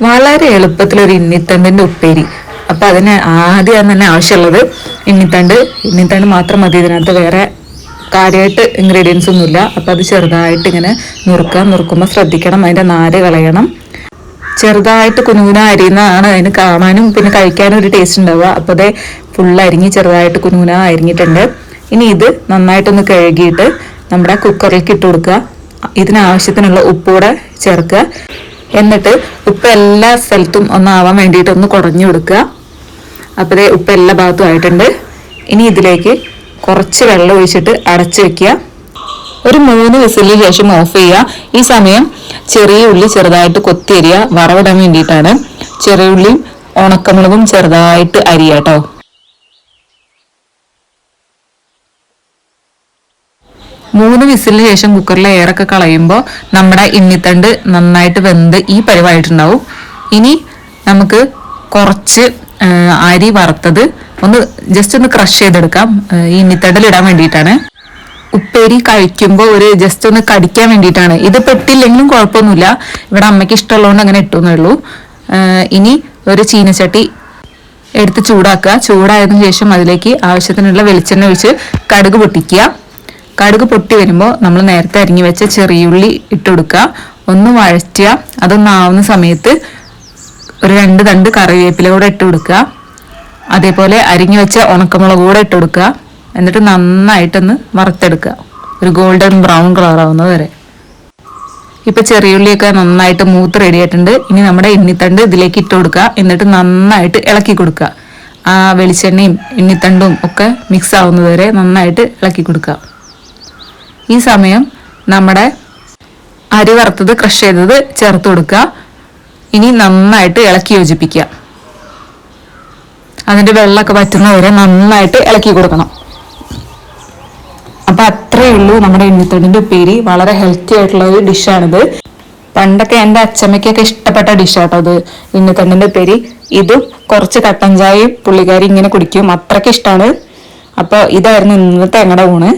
വളരെ എളുപ്പത്തിലൊരു ഇന്നിത്തണ്ടിന്റെ ഉപ്പേരി. അപ്പൊ അതിന് ആദ്യം തന്നെ ആവശ്യമുള്ളത് ഇന്നിത്തണ്ട് മാത്രം മതി. ഇതിനകത്ത് വേറെ കാര്യമായിട്ട് ഇൻഗ്രീഡിയൻസ് ഒന്നുമില്ല. അപ്പൊ അത് ചെറുതായിട്ട് ഇങ്ങനെ നുറുക്കുമ്പോൾ ശ്രദ്ധിക്കണം, അതിന്റെ നാര് കളയണം. ചെറുതായിട്ട് കുനുകുന അരിയുന്നതാണ് അതിന് കാണാനും പിന്നെ കഴിക്കാനും ഒരു ടേസ്റ്റ് ഉണ്ടാവുക. അപ്പൊ അതേ ഫുള്ള് അരിഞ്ഞ് ചെറുതായിട്ട് കുനുകുന അരിഞ്ഞിട്ടുണ്ട്. ഇനി ഇത് നന്നായിട്ടൊന്ന് കഴുകിയിട്ട് നമ്മുടെ കുക്കറിലേക്ക് ഇട്ട് കൊടുക്കുക. ഇതിനാവശ്യത്തിനുള്ള ഉപ്പ് കൂടെ ചേർക്കുക. എന്നിട്ട് ഉപ്പ് എല്ലാ സ്ഥലത്തും ഒന്നാവാൻ വേണ്ടിയിട്ട് ഒന്ന് കുടഞ്ഞു കൊടുക്കുക. അപ്പോഴേ ഉപ്പ് എല്ലാ ഭാഗത്തും ആയിട്ടുണ്ട്. ഇനി ഇതിലേക്ക് കുറച്ച് വെള്ളം ഒഴിച്ചിട്ട് അടച്ചു വെക്കുക. ഒരു 3 വിസിലിന് ശേഷം ഓഫ് ചെയ്യുക. ഈ സമയം ചെറിയ ഉള്ളി ചെറുതായിട്ട് കൊത്തി അരിയുക, വറവിടാൻ വേണ്ടിയിട്ടാണ്. ചെറിയ ഉള്ളിയും ഉണക്കമുളകും ചെറുതായിട്ട് അരിയുക കേട്ടോ. 3 വിസിലിന് ശേഷം കുക്കറിലെ എയറൊക്കെ കളയുമ്പോൾ നമ്മുടെ ഇന്നിത്തണ്ട് നന്നായിട്ട് വെന്ത് ഈ പരിവായിട്ടുണ്ടാവും. ഇനി നമുക്ക് കുറച്ച് അരി വറുത്തത് ജസ്റ്റ് ഒന്ന് ക്രഷ് ചെയ്തെടുക്കാം. ഈ ഇന്നിത്തണ്ടിൽ ഇടാൻ വേണ്ടിയിട്ടാണ്. ഉപ്പേരി കഴിക്കുമ്പോൾ ഒരു ജസ്റ്റ് ഒന്ന് കടിക്കാൻ വേണ്ടിയിട്ടാണ്. ഇത് പെട്ടില്ലെങ്കിലും കുഴപ്പമൊന്നുമില്ല. ഇവിടെ അമ്മയ്ക്ക് ഇഷ്ടമുള്ളതുകൊണ്ട് അങ്ങനെ ഇട്ടുന്നേ ഉള്ളൂ. ഇനി ഒരു ചീനച്ചട്ടി എടുത്ത് ചൂടാക്കുക. ചൂടായതിനു ശേഷം അതിലേക്ക് ആവശ്യത്തിനുള്ള വെളിച്ചെണ്ണ ഒഴിച്ച് കടുക് പൊട്ടിക്കുക. കടുക് പൊട്ടി വരുമ്പോൾ നമ്മൾ നേരത്തെ അരിഞ്ഞു വെച്ച ചെറിയുള്ളി ഇട്ട് കൊടുക്കുക. ഒന്ന് വഴറ്റുക. അതൊന്നാവുന്ന സമയത്ത് ഒരു 2 തണ്ട് കറിവേപ്പില കൂടെ ഇട്ട് കൊടുക്കുക. അതേപോലെ അരിഞ്ഞു വെച്ച ഉണക്കമുളക് കൂടെ ഇട്ട് കൊടുക്കുക. എന്നിട്ട് നന്നായിട്ടൊന്ന് വറുത്തെടുക്കുക, ഒരു ഗോൾഡൻ ബ്രൗൺ കളർ ആവുന്നത് വരെ. ഇപ്പൊ ചെറിയുള്ളിയൊക്കെ നന്നായിട്ട് മൂത്ത് റെഡി ആയിട്ടുണ്ട്. ഇനി നമ്മുടെ ഇന്നിത്തണ്ട് ഇതിലേക്ക് ഇട്ട് കൊടുക്കുക. എന്നിട്ട് നന്നായിട്ട് ഇളക്കി കൊടുക്കുക. ആ വെളിച്ചെണ്ണയും ഇന്നിത്തണ്ടും ഒക്കെ മിക്സ് ആവുന്നത് വരെ നന്നായിട്ട് ഇളക്കി കൊടുക്കുക. ഈ സമയം നമ്മുടെ അരി വറുത്തത് ക്രഷ് ചെയ്തത് ചേർത്ത് കൊടുക്കുക. ഇനി നന്നായിട്ട് ഇളക്കി യോജിപ്പിക്കുക. അതിന്റെ വെള്ളമൊക്കെ വറ്റുന്നവരെ നന്നായിട്ട് ഇളക്കി കൊടുക്കണം. അപ്പൊ അത്രയേ ഉള്ളൂ നമ്മുടെ ഇന്നിത്തണ്ടിന്റെ ഉപ്പേരി. വളരെ ഹെൽത്തി ആയിട്ടുള്ള ഒരു ഡിഷാണിത്. പണ്ടൊക്കെ എൻ്റെ അച്ചമ്മയ്ക്കൊക്കെ ഇഷ്ടപ്പെട്ട ഡിഷാട്ടോ അത്, ഇന്നിത്തണ്ടിന്റെ ഉപ്പേരി. ഇതും കുറച്ച് കട്ടൻ ചായയും പുള്ളിക്കാരി ഇങ്ങനെ കുടിക്കും, അത്രയ്ക്ക് ഇഷ്ടമാണ്. അപ്പൊ ഇതായിരുന്നു ഇന്നത്തെ ഞങ്ങളുടെ ഊണ്.